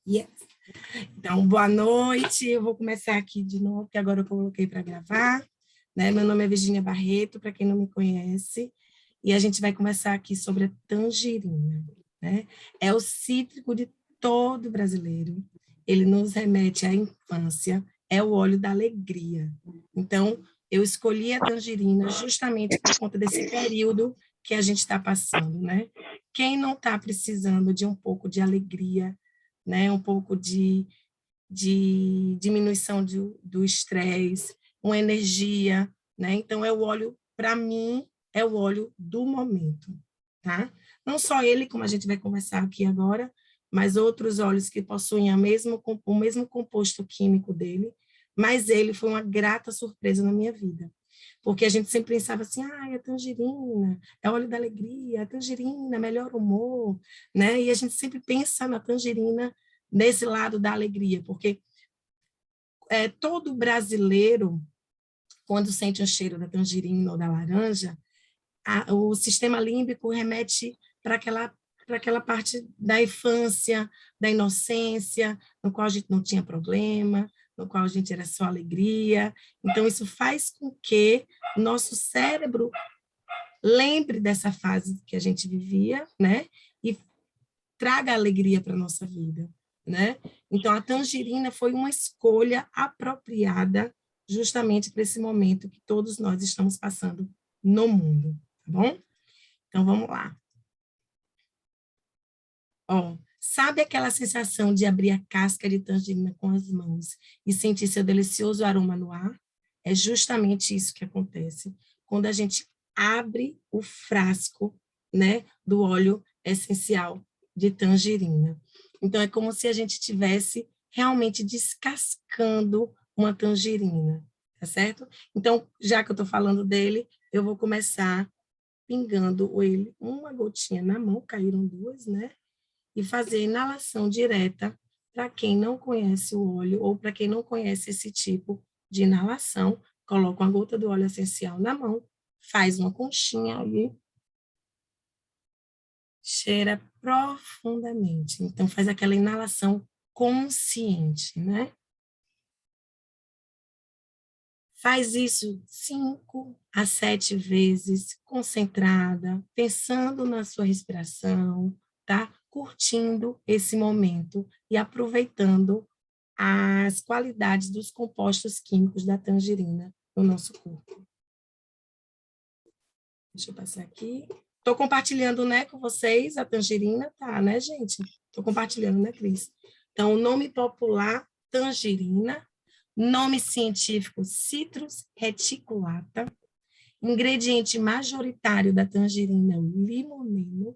Yes. Então, boa noite. Eu vou começar aqui de novo, porque agora eu coloquei para gravar. Né? Meu nome é Virgínia Barreto, para quem não me conhece, e a gente vai conversar aqui sobre a tangerina. Né? É o cítrico de todo brasileiro. Ele nos remete à infância, é o óleo da alegria. Então, eu escolhi a tangerina justamente por conta desse período que a gente está passando. Né? Quem não está precisando de um pouco de alegria, né? Um pouco de diminuição do estresse, uma energia, né? Então, é o óleo, para mim, é o óleo do momento, tá? Não só ele, como a gente vai conversar aqui agora, mas outros óleos que possuem o mesmo composto químico dele, mas ele foi uma grata surpresa na minha vida. Porque a gente sempre pensava assim, é tangerina, é óleo da alegria, é tangerina, melhor humor, né? E a gente sempre pensa na tangerina nesse lado da alegria, porque todo brasileiro, quando sente o cheiro da tangerina ou da laranja, o sistema límbico remete para aquela parte da infância, da inocência, no qual a gente não tinha problema, no qual a gente era só alegria. Então, isso faz com que o nosso cérebro lembre dessa fase que a gente vivia, né? E traga alegria para a nossa vida, né? Então, a tangerina foi uma escolha apropriada justamente para esse momento que todos nós estamos passando no mundo, tá bom? Então, vamos lá. Ó, sabe aquela sensação de abrir a casca de tangerina com as mãos e sentir seu delicioso aroma no ar? É justamente isso que acontece quando a gente abre o frasco, né, do óleo essencial de tangerina. Então, é como se a gente estivesse realmente descascando uma tangerina, tá certo? Então, já que eu estou falando dele, eu vou começar pingando ele uma gotinha na mão, caíram duas, né? E fazer inalação direta para quem não conhece o óleo ou para quem não conhece esse tipo de inalação, coloca uma gota do óleo essencial na mão, faz uma conchinha ali, cheira profundamente. Então, faz aquela inalação consciente, né? Faz isso 5 a 7 vezes, concentrada, pensando na sua respiração, tá? Curtindo esse momento e aproveitando as qualidades dos compostos químicos da tangerina no nosso corpo. Deixa eu passar aqui. Estou compartilhando, né, com vocês a tangerina, tá, né, gente? Estou compartilhando, né, Cris? Então, o nome popular, tangerina, nome científico, Citrus reticulata, ingrediente majoritário da tangerina, o limoneno,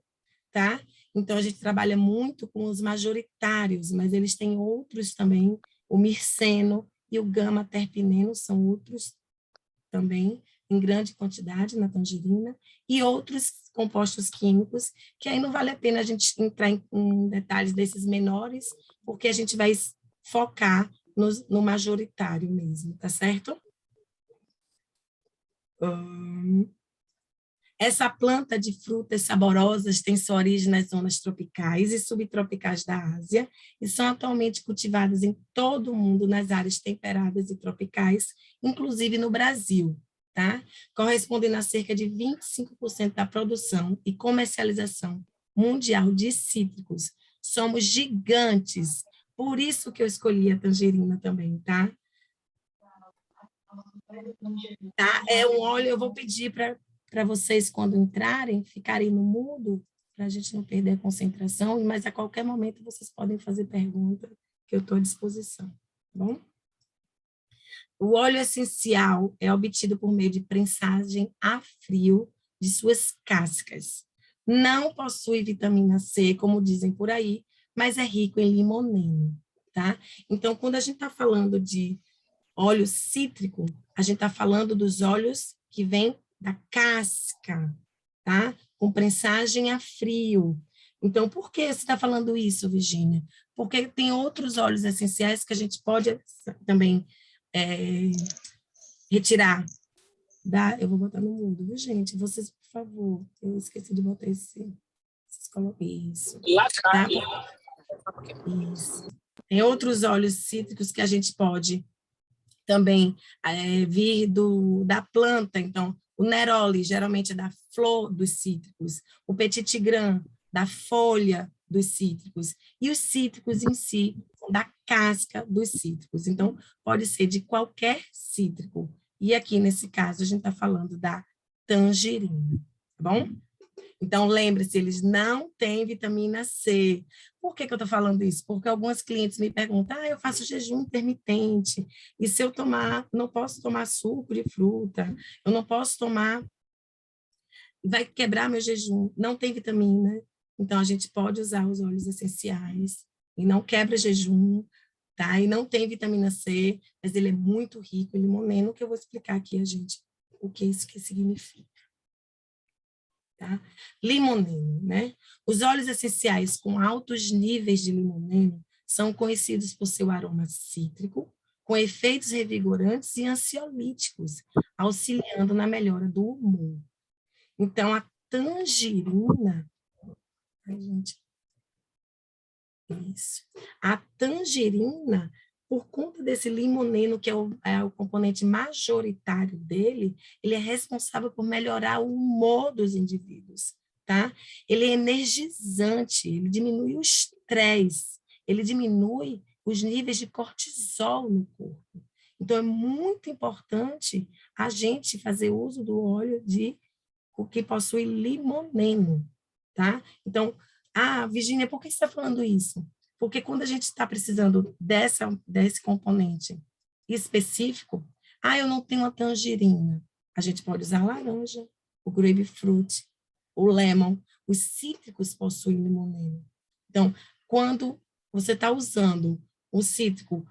tá? Então, a gente trabalha muito com os majoritários, mas eles têm outros também, o mirceno e o gama-terpineno são outros também, em grande quantidade na tangerina, e outros compostos químicos, que aí não vale a pena a gente entrar em detalhes desses menores, porque a gente vai focar no majoritário mesmo, tá certo? Essa planta de frutas saborosas tem sua origem nas zonas tropicais e subtropicais da Ásia e são atualmente cultivadas em todo o mundo nas áreas temperadas e tropicais, inclusive no Brasil, tá? Correspondendo a cerca de 25% da produção e comercialização mundial de cítricos. Somos gigantes, por isso que eu escolhi a tangerina também, tá? Tá? É um óleo, eu vou pedir para vocês, quando entrarem, ficarem no mudo, para a gente não perder a concentração, mas a qualquer momento vocês podem fazer pergunta, que eu estou à disposição, tá bom? O óleo essencial é obtido por meio de prensagem a frio de suas cascas. Não possui vitamina C, como dizem por aí, mas é rico em limoneno, tá? Então, quando a gente está falando de óleo cítrico, a gente está falando dos óleos que vêm da casca, tá? Com prensagem a frio. Então, por que você está falando isso, Virginia? Porque tem outros óleos essenciais que a gente pode também retirar. Eu vou botar no mudo, viu, gente? Vocês, por favor, eu esqueci de botar esses Isso. Lá atrás. Tá? Isso. Tem outros óleos cítricos que a gente pode também vir da planta. Então, o neroli, geralmente, é da flor dos cítricos. O petit tigran, da folha dos cítricos. E os cítricos em si, da casca dos cítricos. Então, pode ser de qualquer cítrico. E aqui, nesse caso, a gente está falando da tangerina, tá bom? Então, lembre-se, eles não têm vitamina C. Por que eu estou falando isso? Porque algumas clientes me perguntam, eu faço jejum intermitente, e se eu tomar, não posso tomar suco de fruta, eu não posso tomar, vai quebrar meu jejum, não tem vitamina. Então, a gente pode usar os óleos essenciais, e não quebra jejum, tá? E não tem vitamina C, mas ele é muito rico em limoneno, que eu vou explicar aqui a gente o que isso que significa. Tá? Limoneno, né? Os óleos essenciais com altos níveis de limoneno são conhecidos por seu aroma cítrico, com efeitos revigorantes e ansiolíticos, auxiliando na melhora do humor. Então, a tangerina, a tangerina, por conta desse limoneno, que é o componente majoritário dele, ele é responsável por melhorar o humor dos indivíduos, tá? Ele é energizante, ele diminui o estresse, ele diminui os níveis de cortisol no corpo. Então, é muito importante a gente fazer uso do óleo o que possui limoneno, tá? Então, Virgínia, por que você está falando isso? Porque quando a gente está precisando desse componente específico, eu não tenho uma tangerina. A gente pode usar a laranja, o grapefruit, o lemon. Os cítricos possuem limoneno. Então, quando você está usando o cítrico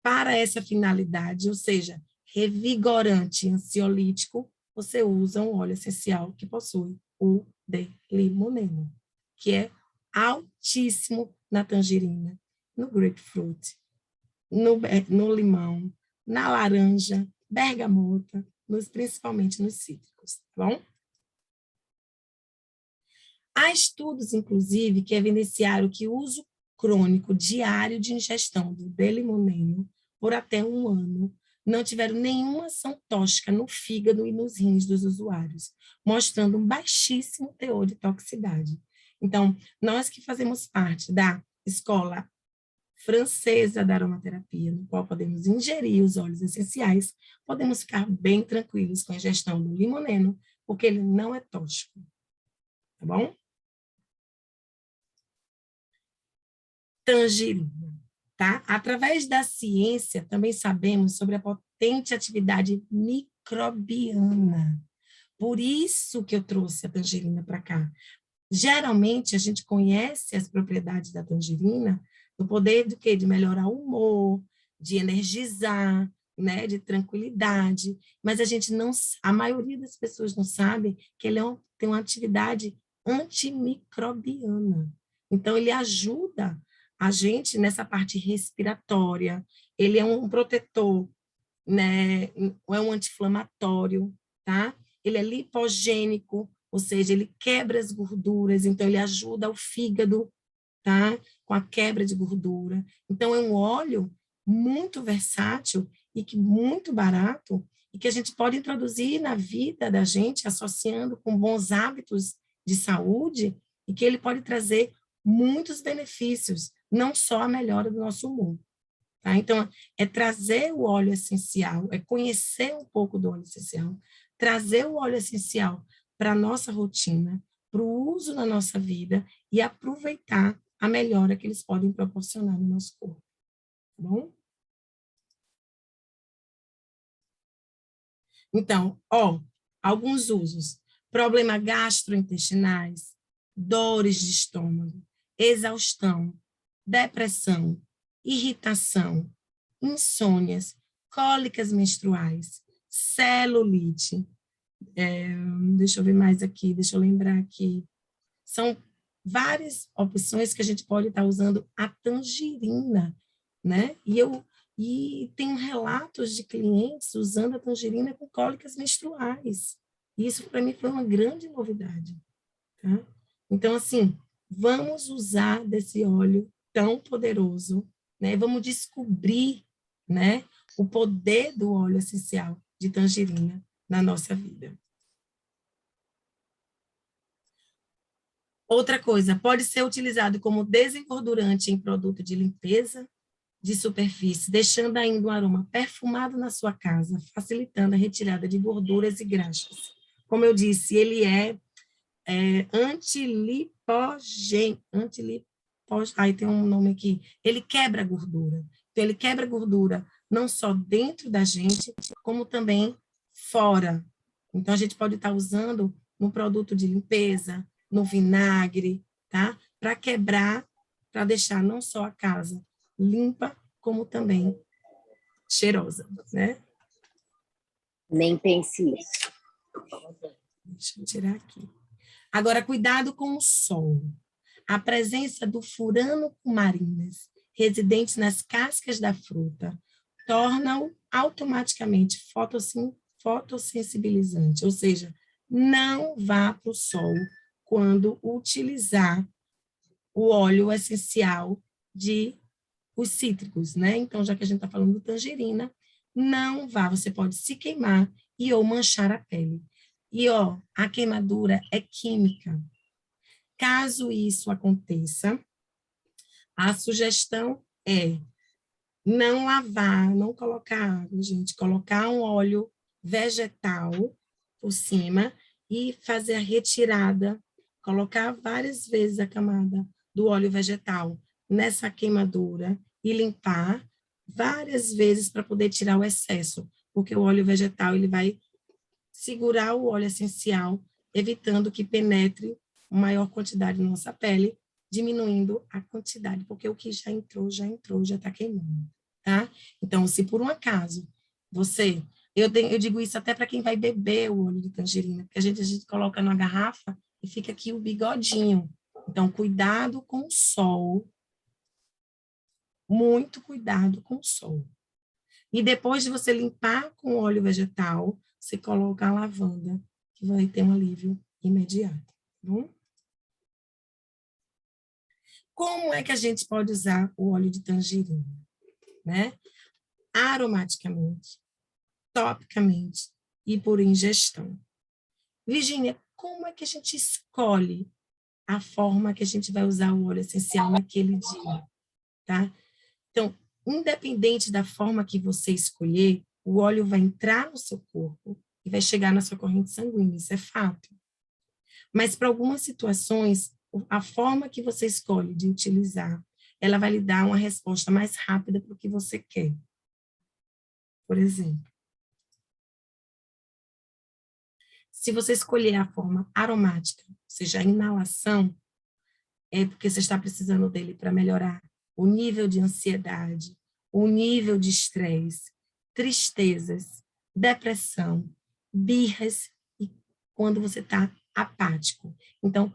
para essa finalidade, ou seja, revigorante e ansiolítico, você usa um óleo essencial que possui o D-limoneno, que é altíssimo na tangerina, no grapefruit, no limão, na laranja, bergamota, principalmente nos cítricos, tá bom? Há estudos, inclusive, que evidenciaram que o uso crônico diário de ingestão do D-limoneno por até 1 ano não tiveram nenhuma ação tóxica no fígado e nos rins dos usuários, mostrando um baixíssimo teor de toxicidade. Então, nós que fazemos parte da escola francesa da aromaterapia, no qual podemos ingerir os óleos essenciais, podemos ficar bem tranquilos com a ingestão do limoneno, porque ele não é tóxico, tá bom? Tangerina, tá? Através da ciência, também sabemos sobre a potente atividade microbiana. Por isso que eu trouxe a tangerina para cá. Geralmente, a gente conhece as propriedades da tangerina no poder do quê? De melhorar o humor, de energizar, né? De tranquilidade, mas a maioria das pessoas não sabe que ele tem uma atividade antimicrobiana. Então, ele ajuda a gente nessa parte respiratória, ele é um protetor, né? É um anti-inflamatório, tá? Ele é lipogênico, ou seja, ele quebra as gorduras, então ele ajuda o fígado, tá? Com a quebra de gordura. Então, é um óleo muito versátil e que muito barato, e que a gente pode introduzir na vida da gente, associando com bons hábitos de saúde, e que ele pode trazer muitos benefícios, não só a melhora do nosso humor. Tá? Então, é trazer o óleo essencial, é conhecer um pouco do óleo essencial, trazer o óleo essencial para a nossa rotina, para o uso na nossa vida e aproveitar a melhora que eles podem proporcionar no nosso corpo. Tá bom? Então, alguns usos. Problemas gastrointestinais, dores de estômago, exaustão, depressão, irritação, insônias, cólicas menstruais, celulite. Deixa eu ver mais aqui, deixa eu lembrar aqui. São várias opções que a gente pode estar usando a tangerina, né? E tenho relatos de clientes usando a tangerina com cólicas menstruais. Isso, para mim, foi uma grande novidade. Tá? Então, assim, vamos usar desse óleo tão poderoso, né? Vamos descobrir, né, o poder do óleo essencial de tangerina na nossa vida. Outra coisa, pode ser utilizado como desengordurante em produto de limpeza de superfície, deixando ainda um aroma perfumado na sua casa, facilitando a retirada de gorduras e graxas. Como eu disse, ele é aí tem um nome aqui, ele quebra a gordura. Então, ele quebra a gordura não só dentro da gente, como também fora. Então, a gente pode estar usando no produto de limpeza, no vinagre, tá? Para quebrar, para deixar não só a casa limpa, como também cheirosa, né? Nem pense isso. Deixa eu tirar aqui. Agora, cuidado com o sol. A presença do furano com marinas, residentes nas cascas da fruta, torna-o automaticamente fotossensibilizante, ou seja, não vá para o sol quando utilizar o óleo essencial de os cítricos, né? Então, já que a gente está falando de tangerina, não vá, você pode se queimar e ou manchar a pele. E, ó, a queimadura é química. Caso isso aconteça, a sugestão é não lavar, não colocar água, gente, colocar um óleo vegetal por cima e fazer a retirada, colocar várias vezes a camada do óleo vegetal nessa queimadura e limpar várias vezes para poder tirar o excesso, porque o óleo vegetal ele vai segurar o óleo essencial, evitando que penetre maior quantidade na nossa pele, diminuindo a quantidade, porque o que já entrou, já está queimando, tá? Então, se por um acaso você... Eu digo isso até para quem vai beber o óleo de tangerina, porque a gente coloca na garrafa e fica aqui o bigodinho. Então, cuidado com o sol, muito cuidado com o sol. E depois de você limpar com óleo vegetal, você coloca a lavanda, que vai ter um alívio imediato. Tá bom? Como é que a gente pode usar o óleo de tangerina? Né? Aromaticamente, topicamente e por ingestão. Virgínia, como é que a gente escolhe a forma que a gente vai usar o óleo essencial naquele dia? Tá? Então, independente da forma que você escolher, o óleo vai entrar no seu corpo e vai chegar na sua corrente sanguínea, isso é fato. Mas para algumas situações, a forma que você escolhe de utilizar, ela vai lhe dar uma resposta mais rápida para o que você quer. Por exemplo, se você escolher a forma aromática, ou seja, a inalação, é porque você está precisando dele para melhorar o nível de ansiedade, o nível de estresse, tristezas, depressão, birras e quando você está apático. Então,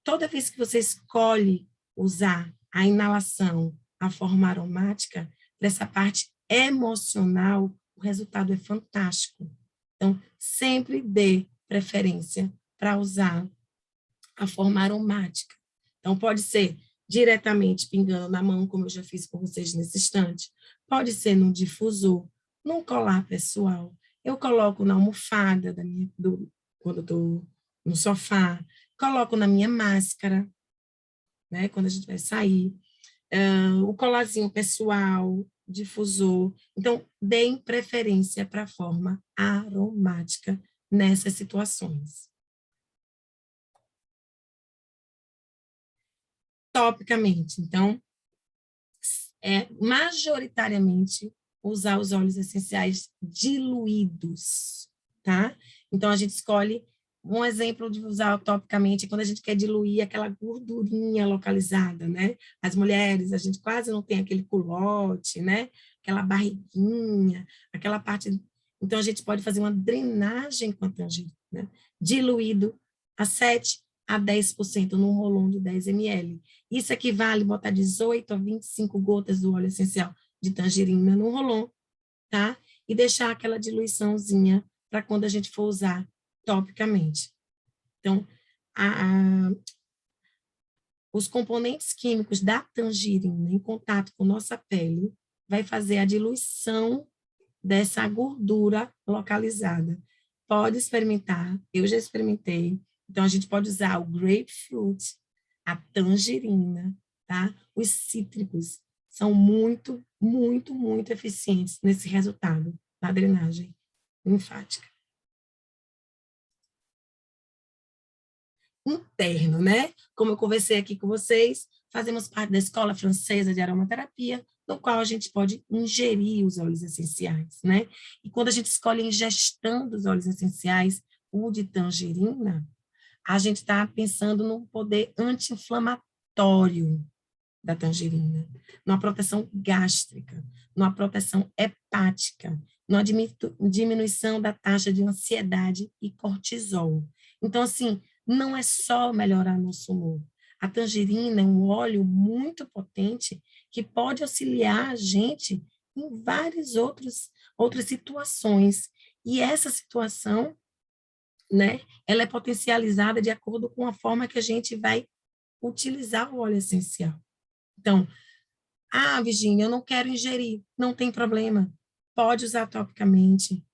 toda vez que você escolhe usar a inalação, a forma aromática, dessa parte emocional, o resultado é fantástico. Então, sempre dê preferência para usar a forma aromática. Então, pode ser diretamente pingando na mão, como eu já fiz com vocês nesse instante. Pode ser num difusor, num colar pessoal. Eu coloco na almofada quando eu estou no sofá, coloco na minha máscara, né, quando a gente vai sair. O colarzinho pessoal, difusor. Então, deem preferência para a forma aromática nessas situações. Topicamente. Então, majoritariamente usar os óleos essenciais diluídos, tá? Então, a gente escolhe um exemplo de usar topicamente quando a gente quer diluir aquela gordurinha localizada, né? As mulheres, a gente quase não tem aquele culote, né? Aquela barriguinha, aquela parte... Então, a gente pode fazer uma drenagem com a tangerina, né? Diluído a 7 a 10% num rolão de 10 ml. Isso equivale a botar 18 a 25 gotas do óleo essencial de tangerina no rolon, tá? E deixar aquela diluiçãozinha para quando a gente for usar topicamente. Então, os componentes químicos da tangerina em contato com nossa pele vai fazer a diluição dessa gordura localizada. Pode experimentar, eu já experimentei. Então, a gente pode usar o grapefruit, a tangerina, tá? Os cítricos são muito, muito, muito eficientes nesse resultado da drenagem linfática. Interno, né? Como eu conversei aqui com vocês, fazemos parte da Escola Francesa de Aromaterapia, no qual a gente pode ingerir os óleos essenciais, né? E quando a gente escolhe a ingestão dos óleos essenciais, o de tangerina, a gente está pensando no poder anti-inflamatório da tangerina, numa proteção gástrica, numa proteção hepática, numa diminuição da taxa de ansiedade e cortisol. Então, assim, não é só melhorar nosso humor. A tangerina é um óleo muito potente que pode auxiliar a gente em várias outras situações. E essa situação, né, ela é potencializada de acordo com a forma que a gente vai utilizar o óleo essencial. Então, Virginia, eu não quero ingerir, não tem problema. Pode usar topicamente,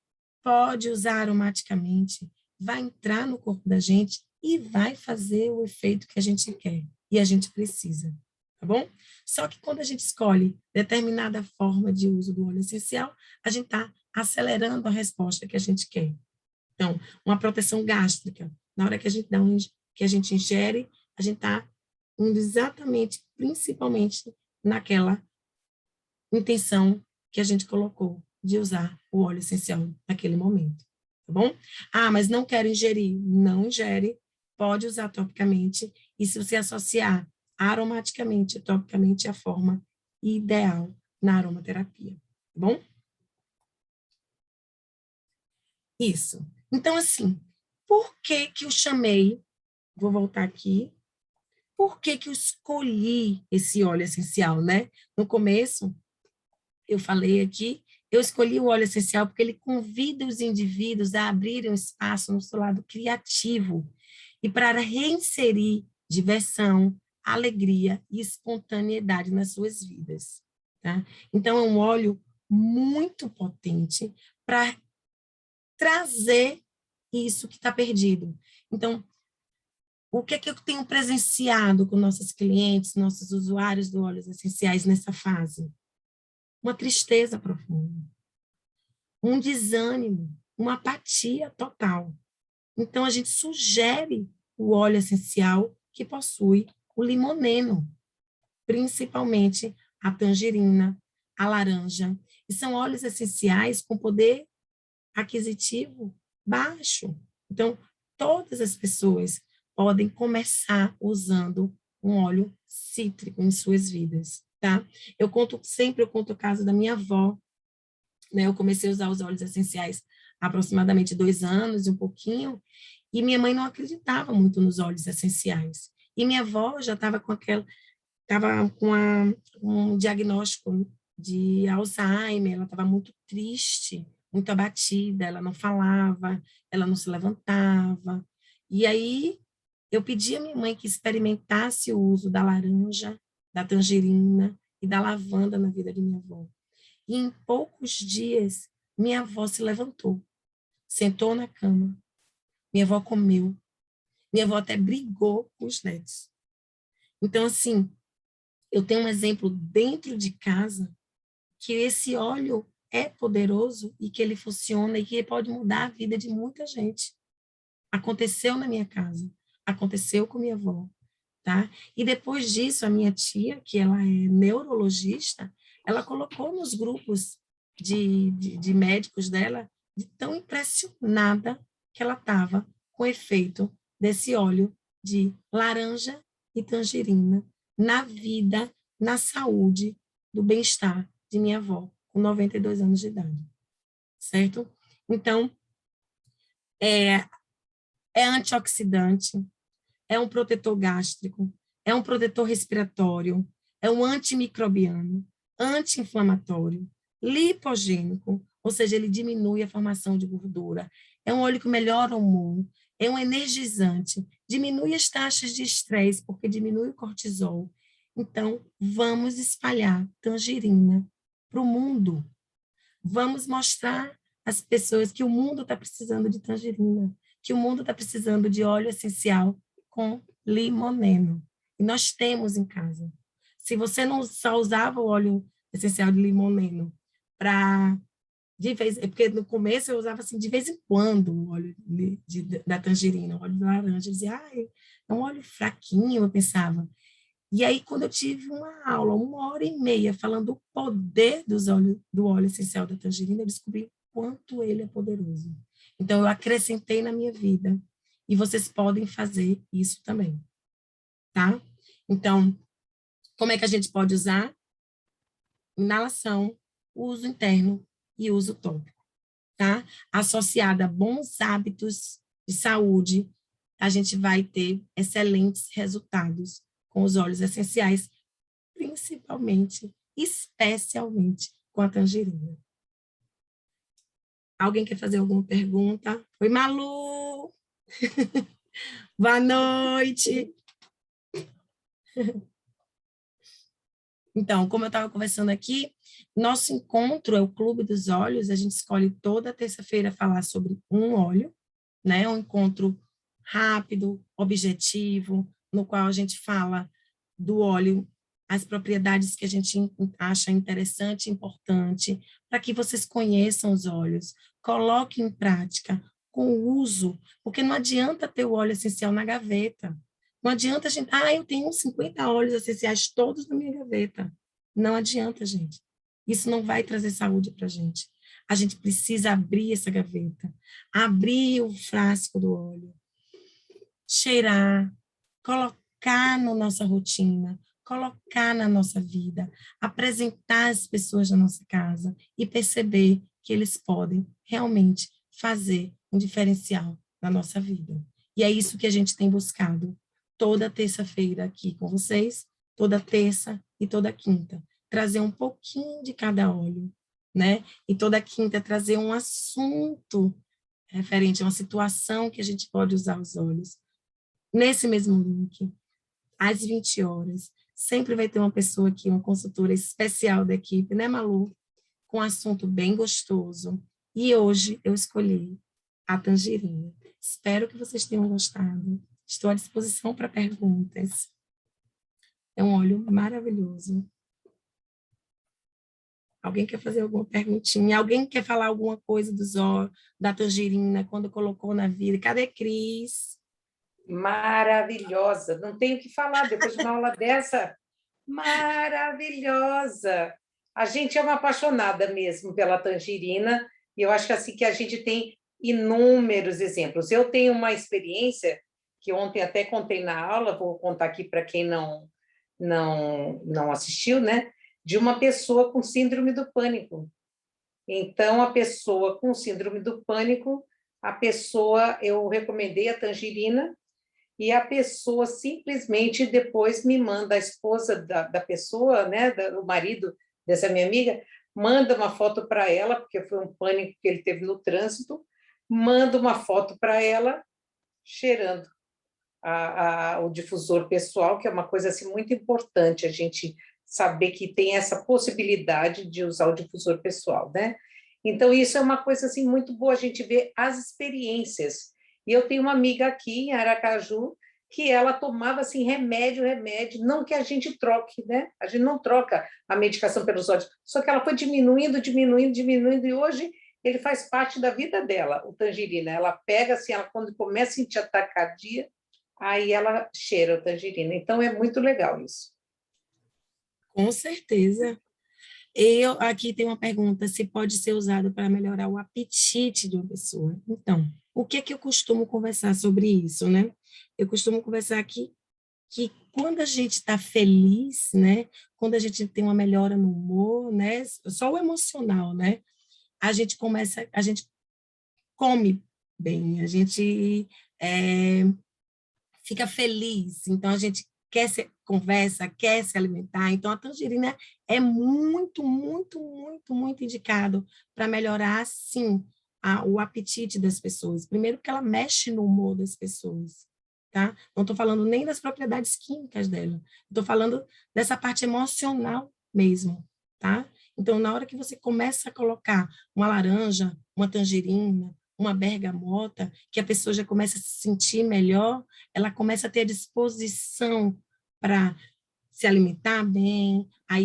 pode usar aromaticamente, vai entrar no corpo da gente e vai fazer o efeito que a gente quer e a gente precisa, tá bom? Só que quando a gente escolhe determinada forma de uso do óleo essencial, a gente está acelerando a resposta que a gente quer. Então, uma proteção gástrica, na hora que a gente que a gente ingere, a gente está indo exatamente, principalmente naquela intenção que a gente colocou de usar o óleo essencial naquele momento, tá bom? Mas não quero ingerir, não ingere, pode usar topicamente, e se você associar aromaticamente, topicamente, é a forma ideal na aromaterapia, tá bom? Isso. Então, assim, por que que eu chamei, vou voltar aqui, por que que eu escolhi esse óleo essencial, né? No começo, eu falei aqui, eu escolhi o óleo essencial porque ele convida os indivíduos a abrirem um espaço no seu lado criativo e para reinserir diversão, alegria e espontaneidade nas suas vidas, tá? Então, é um óleo muito potente para trazer isso que está perdido. Então, o que é que eu tenho presenciado com nossos clientes, nossos usuários do óleos essenciais nessa fase? Uma tristeza profunda, um desânimo, uma apatia total. Então, a gente sugere o óleo essencial que possui o limoneno, principalmente a tangerina, a laranja, e são óleos essenciais com poder aquisitivo baixo. Então, todas as pessoas podem começar usando um óleo cítrico em suas vidas, tá? Eu conto o caso da minha avó, né? Eu comecei a usar os óleos essenciais há aproximadamente 2 anos e um pouquinho, e minha mãe não acreditava muito nos óleos essenciais. E minha avó já estava com um diagnóstico de Alzheimer, ela estava muito triste, muito abatida, ela não falava, ela não se levantava. E aí eu pedi à minha mãe que experimentasse o uso da laranja, da tangerina e da lavanda na vida de minha avó. E em poucos dias, minha avó se levantou, sentou na cama, minha avó comeu, minha avó até brigou com os netos. Então, assim, eu tenho um exemplo dentro de casa que esse óleo é poderoso e que ele funciona e que pode mudar a vida de muita gente. Aconteceu na minha casa, aconteceu com minha avó, tá? E depois disso, a minha tia, que ela é neurologista, ela colocou nos grupos de médicos dela, de tão impressionada que ela estava com o efeito desse óleo de laranja e tangerina na vida, na saúde, do bem-estar de minha avó, com 92 anos de idade, certo? Então, é antioxidante, é um protetor gástrico, é um protetor respiratório, é um antimicrobiano, anti-inflamatório, lipogênico, ou seja, ele diminui a formação de gordura, é um óleo que melhora o humor, é um energizante, diminui as taxas de estresse, porque diminui o cortisol. Então, vamos espalhar tangerina para o mundo. Vamos mostrar às pessoas que o mundo está precisando de tangerina, que o mundo está precisando de óleo essencial com limoneno. E nós temos em casa. Se você não só usava o óleo essencial de limoneno para de vez, é porque no começo eu usava assim de vez em quando o óleo da tangerina, o óleo de laranja, eu dizia, é um óleo fraquinho, eu pensava. E aí, quando eu tive uma aula, 1 hora e meia, falando do poder do óleo essencial da tangerina, eu descobri quanto ele é poderoso. Então, eu acrescentei na minha vida. E vocês podem fazer isso também, tá? Então, como é que a gente pode usar? Inalação, uso interno e uso tópico, tá? Associada a bons hábitos de saúde, a gente vai ter excelentes resultados com os óleos essenciais, principalmente, especialmente com a tangerina. Alguém quer fazer alguma pergunta? Oi, Malu! Boa noite! Então, como eu estava conversando aqui, nosso encontro é o Clube dos Óleos, a gente escolhe toda terça-feira falar sobre um óleo, né? Um encontro rápido, objetivo, no qual a gente fala do óleo, as propriedades que a gente acha interessante e importante, para que vocês conheçam os óleos, coloquem em prática com o uso, porque não adianta ter o óleo essencial na gaveta. Não adianta a gente, eu tenho uns 50 óleos essenciais todos na minha gaveta. Não adianta, gente. Isso não vai trazer saúde para a gente. A gente precisa abrir essa gaveta, abrir o frasco do óleo, cheirar, colocar na nossa rotina, colocar na nossa vida, apresentar as pessoas da nossa casa e perceber que eles podem realmente fazer um diferencial na nossa vida. E é isso que a gente tem buscado toda terça-feira aqui com vocês, toda terça e toda quinta, trazer um pouquinho de cada óleo, né? E toda quinta trazer um assunto referente a uma situação que a gente pode usar os olhos. Nesse mesmo link, às 20 horas, sempre vai ter uma pessoa aqui, uma consultora especial da equipe, né, Malu? Com um assunto bem gostoso. E hoje eu escolhi a tangerina. Espero que vocês tenham gostado. Estou à disposição para perguntas. É um óleo maravilhoso. Alguém quer fazer alguma perguntinha? Alguém quer falar alguma coisa da tangerina, quando colocou na vida? Cadê Cris? Maravilhosa, não tenho o que falar depois de uma aula dessa. Maravilhosa. A gente é uma apaixonada mesmo pela tangerina, e eu acho que assim que a gente tem inúmeros exemplos. Eu tenho uma experiência que ontem até contei na aula, vou contar aqui para quem não assistiu, né? De uma pessoa com síndrome do pânico. Então, a pessoa com síndrome do pânico, eu recomendei a tangerina, e a pessoa simplesmente depois me manda, a esposa da pessoa, né, o marido dessa minha amiga, manda uma foto para ela, porque foi um pânico que ele teve no trânsito, manda uma foto para ela cheirando o difusor pessoal, que é uma coisa assim, muito importante a gente saber que tem essa possibilidade de usar o difusor pessoal, né? Então, isso é uma coisa assim, muito boa a gente ver as experiências. E eu tenho uma amiga aqui em Aracaju que ela tomava assim remédio, não que a gente troque, né? A gente não troca a medicação pelos olhos, só que ela foi diminuindo, e hoje ele faz parte da vida dela, o tangerina. Ela pega assim, quando começa a sentir ataque cardíaco, aí ela cheira o tangerina. Então é muito legal isso. Com certeza. Eu aqui tem uma pergunta, se pode ser usado para melhorar o apetite de uma pessoa. Então, o que é que eu costumo conversar sobre isso, né? Eu costumo conversar aqui que quando a gente está feliz, né? Quando a gente tem uma melhora no humor, né? Só o emocional, né? A gente come bem, a gente fica feliz, então a gente conversa, quer se alimentar, então a tangerina é muito, muito, muito, muito indicado para melhorar, sim, o apetite das pessoas. Primeiro porque ela mexe no humor das pessoas, tá? Não estou falando nem das propriedades químicas dela, estou falando dessa parte emocional mesmo, tá? Então, na hora que você começa a colocar uma laranja, uma tangerina, uma bergamota, que a pessoa já começa a se sentir melhor, ela começa a ter a disposição para se alimentar bem, a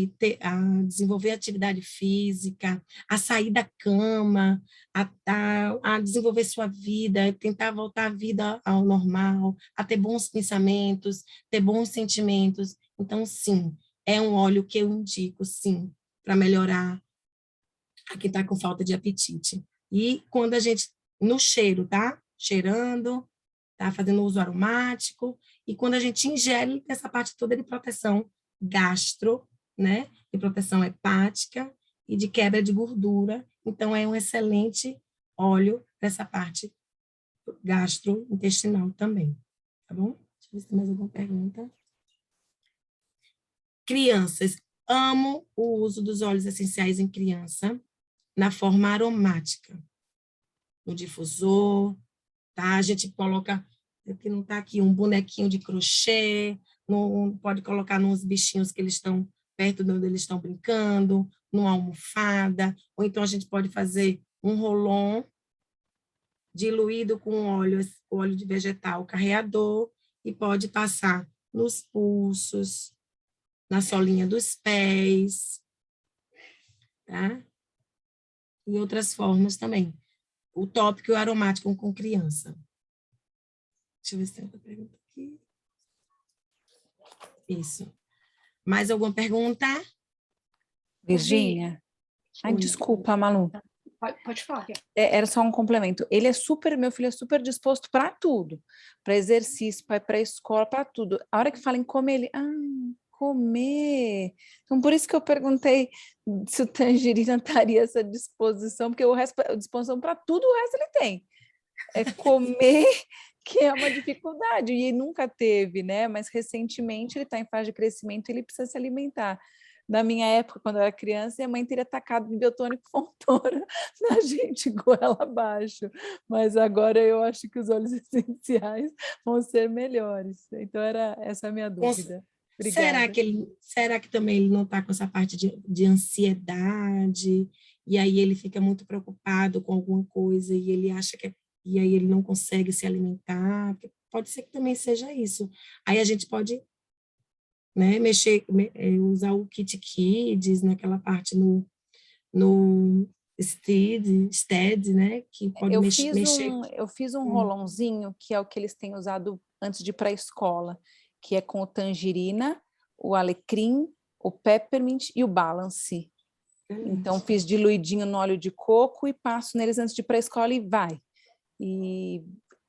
desenvolver atividade física, a sair da cama, a desenvolver sua vida, tentar voltar a vida ao normal, a ter bons pensamentos, ter bons sentimentos. Então, sim, é um óleo que eu indico, sim, para melhorar a quem está com falta de apetite. E quando a gente, no cheiro, tá? Cheirando, tá? Fazendo uso aromático, e quando a gente ingere, tem essa parte toda de proteção gastro, né? De proteção hepática e de quebra de gordura. Então, é um excelente óleo dessa parte gastrointestinal também. Tá bom? Deixa eu ver se tem mais alguma pergunta. Crianças. Amo o uso dos óleos essenciais em criança na forma aromática. No difusor, tá? A gente coloca, que não está aqui, um bonequinho de crochê, pode colocar nos bichinhos que eles estão perto de onde eles estão brincando, numa almofada, ou então a gente pode fazer um rolon diluído com óleo de vegetal carreador e pode passar nos pulsos, na solinha dos pés, tá? E outras formas também. O tópico e o aromático com criança. Deixa eu ver se tem outra pergunta aqui. Isso. Mais alguma pergunta? Virgínia? Ai, Oi. desculpa, Malu. Pode falar. Era só um complemento. Meu filho é super disposto para tudo. Para exercício, para escola, para tudo. A hora que fala em comer, comer. Então, por isso que eu perguntei se o tangerina estaria essa disposição, porque o resto, a disposição para tudo, o resto ele tem. É comer que é uma dificuldade, e ele nunca teve, né? Mas recentemente ele está em fase de crescimento e ele precisa se alimentar. Na minha época, quando eu era criança, minha mãe teria tacado biotônico Fontoura na gente goela abaixo. Mas agora eu acho que os óleos essenciais vão ser melhores. Então, essa é a minha dúvida. Obrigada. Será que também ele não está com essa parte de ansiedade, e aí ele fica muito preocupado com alguma coisa, e ele acha e aí ele não consegue se alimentar? Pode ser que também seja isso. Aí a gente pode, né, usar o Kit Kids naquela parte no STED, né, que pode mexer. Eu fiz um rolãozinho, que é o que eles têm usado antes de ir para a escola, que é com o tangerina, o alecrim, o peppermint e o balance. Então, fiz diluidinho no óleo de coco e passo neles antes de ir para a escola e vai. E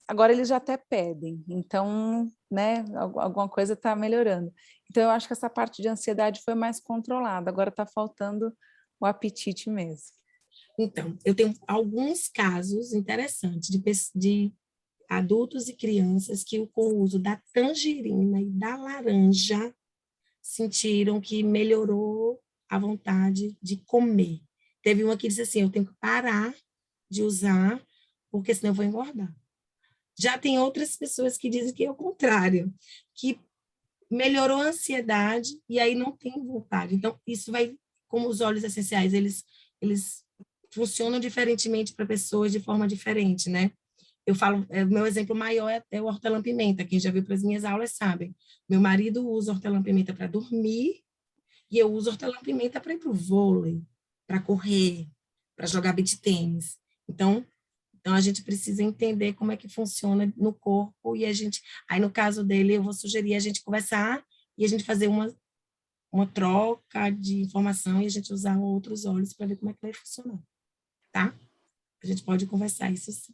agora eles já até pedem, então, né, alguma coisa está melhorando. Então, eu acho que essa parte de ansiedade foi mais controlada, agora está faltando o apetite mesmo. Então, eu tenho alguns casos interessantes de adultos e crianças que, com o uso da tangerina e da laranja, sentiram que melhorou a vontade de comer. Teve uma que disse assim, eu tenho que parar de usar, porque senão eu vou engordar. Já tem outras pessoas que dizem que é o contrário, que melhorou a ansiedade e aí não tem vontade. Então, isso vai, como os óleos essenciais, eles funcionam diferentemente para pessoas de forma diferente, né? Eu falo, o meu exemplo maior é o hortelã-pimenta, quem já viu para as minhas aulas sabe. Meu marido usa hortelã-pimenta para dormir e eu uso hortelã-pimenta para ir para o vôlei, para correr, para jogar beach tênis. Então, a gente precisa entender como é que funciona no corpo e aí no caso dele, eu vou sugerir a gente conversar e a gente fazer uma troca de informação e a gente usar outros óleos para ver como é que vai funcionar, tá? A gente pode conversar isso sim.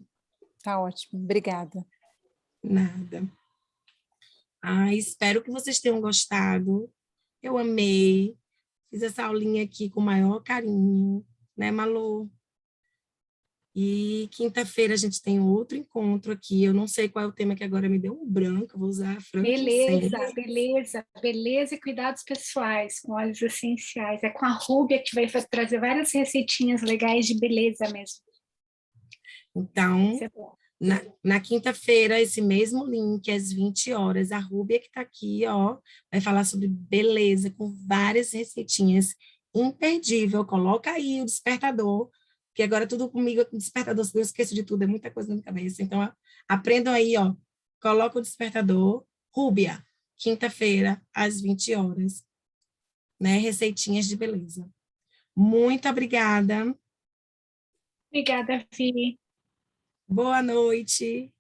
Tá ótimo, obrigada. Nada. Espero que vocês tenham gostado. Eu amei. Fiz essa aulinha aqui com o maior carinho, né, Malu? E quinta-feira a gente tem outro encontro aqui. Eu não sei qual é o tema que agora me deu um branco. Eu vou usar frankincense. Beleza e cuidados pessoais com óleos essenciais. É com a Rúbia que vai trazer várias receitinhas legais de beleza mesmo. Então, Isso é bom. na quinta-feira, esse mesmo link, às 20 horas, a Rúbia que está aqui, ó, vai falar sobre beleza, com várias receitinhas imperdível. Coloca aí o despertador, que agora tudo comigo é com despertador, eu esqueço de tudo, é muita coisa na minha cabeça. Então, ó, aprendam aí, ó, coloca o despertador, Rúbia, quinta-feira, às 20 horas, né, receitinhas de beleza. Muito obrigada, Obrigada, Vi. boa noite.